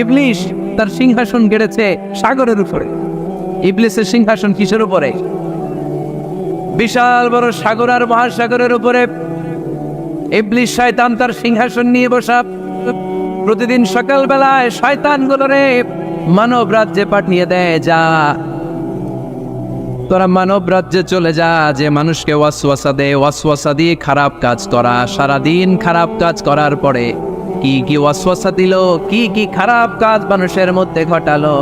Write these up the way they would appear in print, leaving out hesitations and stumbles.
ইবলিস তার সিংহাসন গেড়েছে সাগরের উপরে। ইবলিসের সিংহাসন কিসের উপরে? বিশাল বড় সাগর আর মহাসাগরের উপরে ইবলিস শয়তান তার সিংহাসন নিয়ে বসা। প্রতিদিন সকালবেলায় শয়তানগুলোরে মানব রাজ্যে পাঠিয়ে দেয়, যা তোরা মানব রাজ্যে চলে যা, যে মানুষকে ওয়াসওয়াসা দেয়, ওয়াসওয়াসা দিয়ে খারাপ কাজ করা। সারাদিন খারাপ কাজ করার পরে কি কি ওয়াসওয়াসা দিল, কি কি খারাপ কাজ মানুষের মধ্যে ঘটালো,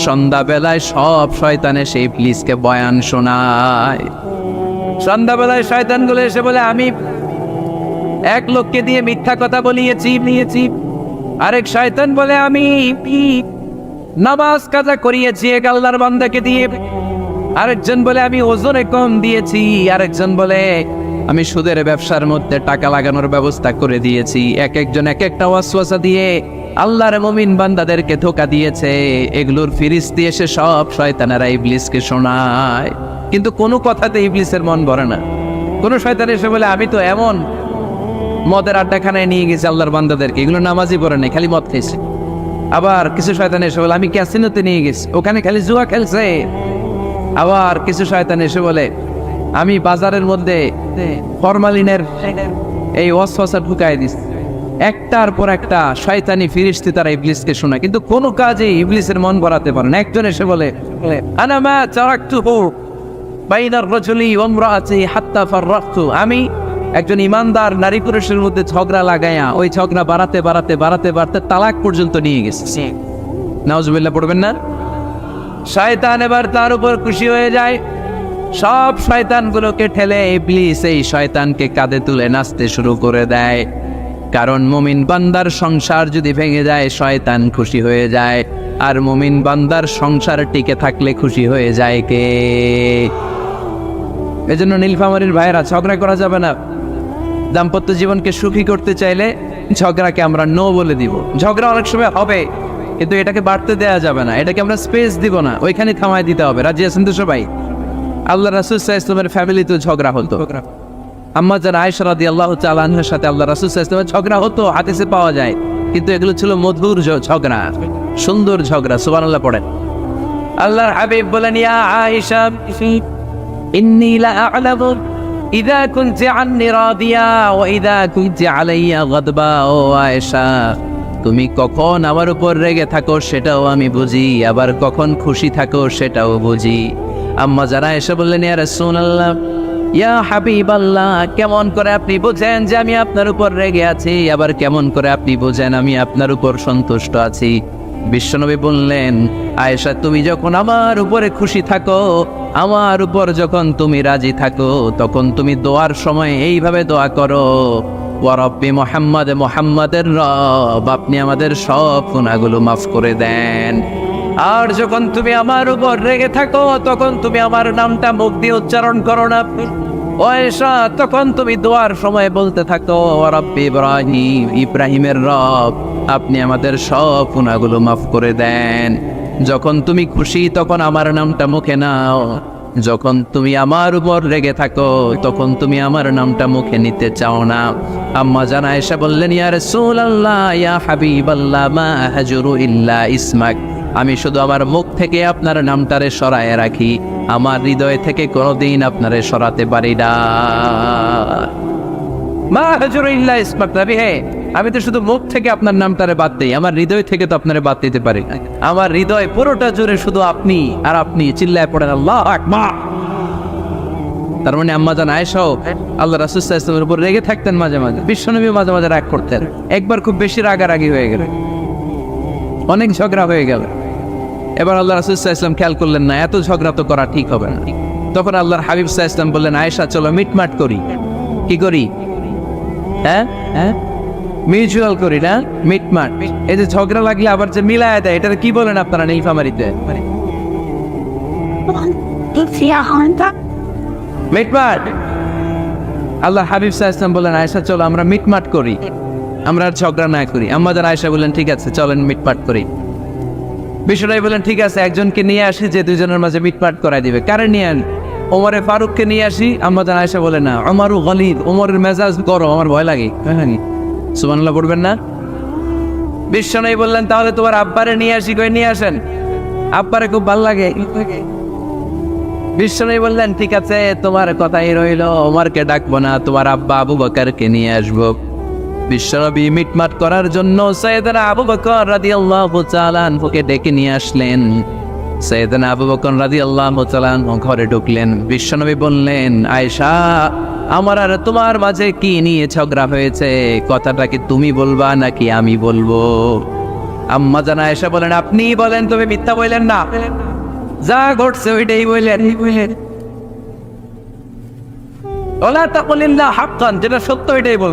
সন্ধ্যাবেলায় সব শয়তানে সেই ইবলিসকে বয়ান শোনায়। সন্ধ্যাবেলায় শয়তানগুলো এসে বলে, আমি এক লোককে দিয়ে মিথ্যা কথা বলিয়েছি। আরেক শয়তান বলে, আমি নামাজ কাজা করিয়েছি এক আল্লাহর বান্দাকে দিয়ে। আরেকজন বলে, আমি ওজনে কম দিয়েছি। আরেকজন বলে, আমি সুদের ব্যবসার মধ্যে টাকা লাগানোর ব্যবস্থা করে দিয়েছি। এক একজন এক একটা ওয়াসওয়াসা দিয়ে আল্লাহর মুমিন বান্দাদেরকে ধোঁকা দিয়েছে। এগুলোর ফিরিস্তি এসে সব শয়তানেরা ইবলিসকে শোনায়, কিন্তু কোনো কথাতে ইবলিসের মন ভরে না। কোন শয়তান এসে বলে, আমি তো এমন মদের আড্ডাখানায় নিয়ে গেছি আল্লাহর বান্দাদেরকে, এগুলো নামাজই পড়ে নাই, খালি মদ খেয়েছে। আবার কিছু শয়তান এসে বলে, আমি ক্যাসিনোতে নিয়ে গেছি, ওখানে খালি জুয়া খেলছে। আবার কিছু শয়তান এসে বলে, আমি বাজারের মধ্যে ফরমালিনের এই ওয়াসওয়াসা ঢুকাই দিছি। একটার পর একটা শয়তানি ফিরিস্তি তারা ইবলিসকে শোনায়, কিন্তু কোনো কাজে ইবলিসের মন ভরাতে পারে না। একজন এসে বলে, আনা মা তারাকতুহু বাইনার রাজুলি ওয়া ইমরাআতিহি হাত্তা ফাররাকতু, আমি একজন ইমানদার নারী পুরুষের মধ্যে ঝগড়া লাগায়া ওই ঝগড়া বাড়াতে তালাক পর্যন্ত নিয়ে গেছে। নাউজুবিল্লাহ পড়বেন না? শয়তান এবার তার উপর খুশি হয়ে যায়। সব শয়তানগুলোকে ঠেলে ইবলিস এই শয়তানকে কাঁধে তুলে নাচতে শুরু করে দেয়। কারণ মুমিন বান্দার সংসার যদি ভেঙে যায় শয়তান খুশি হয়ে যায়, আর মুমিন বান্দার সংসার টিকে থাকলে খুশি হয়ে যায় কে? এজন্য নীলফামারীর ভাইয়েরা, ঝগড়া করা যাবে না। দাম্পত্য জীবনকে সুখী করতে চাইলে ঝগড়াকে আমরা নো বলে দিব। ঝগড়া অনেক সময় হবে, কিন্তু এটাকে বাড়তে দেওয়া যাবে না, এটাকে আমরা স্পেস দিব না, ওইখানে থামায় দিতে হবে। রাজি আছেন তো সবাই? আল্লাহ রাসূল সাল্লাল্লাহু আলাইহি ওয়াসাল্লামের ফ্যামিলিতে ঝগড়া হতো। আম্মা জান আয়েশা রাদিয়াল্লাহু তাআলা আনহার সাথে আল্লাহ রাসূল সাল্লাল্লাহু আলাইহি ওয়াসাল্লামের ঝগড়া হতো, হাদিসে পাওয়া যায়। কিন্তু এগুলো ছিল মধুর ঝগড়া, সুন্দর ঝগড়া। সুবহানাল্লাহ পড়েন। আল্লাহর হাবিব বলেন, ইয়া আয়েশা ইন্নী লা আ'লামু ইযা কুনতি আন্নী রাদিয়া ওয়া ইযা কুনতি আলাইয়া গাদবা। ও আয়েশা, তুমি কখন আমার উপর রেগে থাকো সেটাও আমি বুঝি, আবার কখন খুশি থাকো সেটাও বুঝি। আম্মা যারা এসে বললেন, ইয়া রাসূলুল্লাহ, ইয়া হাবিবাল্লাহ, কেমন করে আপনি বুঝেন যে আমি আপনার উপর রেগে আছি, আবার কেমন করে আপনি বুঝেন আমি আপনার উপর সন্তুষ্ট আছি? বিশ্বনবী বললেন, আয়েশা, তুমি যখন আমার উপরে খুশি থাকো, আমার উপর যখন তুমি রাজি থাকো, তখন তুমি দোয়ার সময় এইভাবে দোয়া করো, ওয়া রব্বি মুহাম্মদ, মুহাম্মাদের রব, আপনি আমাদের সব গুনাহগুলো মাফ করে দেন। আর যখন তুমি আমার উপর রেগে থাকো, তখন তুমি আমার নামটা মুখ দিয়ে উচ্চারণ করো না। ও আয়েশা, তখন তুমি দোয়ার সময় বলতে থাকো, ওয়া রব্বি ইব্রাহিম, ইব্রাহিমের রব, আপনি আমাদের সব গুনাহগুলো মাফ করে দেন। যখন তুমি খুশি তখন আমার নামটা মুখে নাও, যখন তুমি আমার উপর রেগে থাকো তখন তুমি আমার নামটা মুখে নিতে চাও না। আম্মা জান আয়েশা বললেন, ইয়া রাসূলুল্লাহ, ইয়া হাবিবাল্লাহ, মা হাজুরু ইল্লা ইসমাক, আমি শুধু আমার মুখ থেকে আপনার নামটারে সরায় রাখি, আমার হৃদয় থেকে কোনোদিন আপনারে সরাতে পারি না। মা হাজুরু ইল্লা ইসমাক, নবী হে, আমি তো শুধু মুখ থেকে আপনার নামটারে বাদ দেই, আমার হৃদয় থেকে তো আপনারে বাদ দিতে পারি না। আমার হৃদয় পুরোটা জুড়ে শুধু আপনি আর আপনি। চিল্লায় পড়েন আল্লাহু আকবার। তার মানে আম্মা জান আয়েশাও আল্লাহ রাসূল সাল্লাল্লাহু আলাইহি ওয়াসাল্লামের উপর রেগে থাকতেন মাঝে মাঝে। বিশ্বনবী মাঝে মাঝে রাগ করতেন। একবার খুব বেশি রাগারাগি হয়ে গেল, অনেক ঝগড়া হয়ে গেল। এবার আল্লাহ রাসূল সাল্লাল্লাহু আলাইহি ওয়াসাল্লাম খেয়াল করলেন না, এত ঝগড়া তো করা ঠিক হবে না। তখন আল্লাহর হাবিব সাল্লাল্লাহু আলাইহি ওয়াসাল্লাম বললেন, আয়েশা, চলো মিটমাট করি। কি করি? হ্যাঁ, মিউচুয়াল করি না, মিটমাট। এই যে ঝগড়া লাগলে আবার যে মিলায় দেয়, এটা কি বলেন আপনারা নীলফামারীতে? মিটমাট। আল্লাহ হাবিব সাল্লাল্লাহু আলাইহি ওয়াসাল্লাম বলেন, আয়েশা, চলো আমরা মিটমাট করি, আমরা আর ঝগড়া না করি। আম্মা জান আয়েশা বললেন, ঠিক আছে, চলেন মিটমাট করি। বিশ্বনবী বলেন, ঠিক আছে, একজনকে নিয়ে আসি যে দুইজনের মাঝে মিটমাট করাই দিবে। কারে নিয়ে আন? ওমরে ফারুককে নিয়ে আসি। আম্মা জান আয়েশা বলে, না, ওমরু গলিদ, ওমরের মেজাজ গরম, আমার ভয় লাগে। সুবহানাল্লাহ পড়বেন না? বিশ্বনবী বললেন তাহলে তোমার আব্বারে নিয়ে আসি, কই নিয়ে আসেন, আব্বারে খুব ভালো লাগে। বিশ্বনবী বললেন ঠিক আছে তোমার কথাই রইল, ওমরকে ডাকবো না, তোমার আব্বা আবু বকরকে নিয়ে আসবো। বিশ্বনবী মিটমাট করার জন্য সাইয়েদনা আবু বকর রাদিয়াল্লাহু তাআলা আনহুকে ডেকে নিয়ে আসলেন। সাইয়েদনা আবু বকর রাদিয়াল্লাহু তাআলা আনহু ঘরে ঢুকলেন। বিশ্বনবী বললেন আয়েশা, আমার আর তোমার মাঝে কি নিয়ে ঝগড়া হয়েছে, কথাটা কি তুমি বলবা নাকি আমি বলবো? আম্মা জান আয়েশা বলেন আপনিই বলেন, তুমি মিথ্যা বললেন না, যা ঘটছে ওইটাই বললেন। ওলা তাকুলিল্লাহ হাক্কান, যেটা সত্য ওইটাই বল।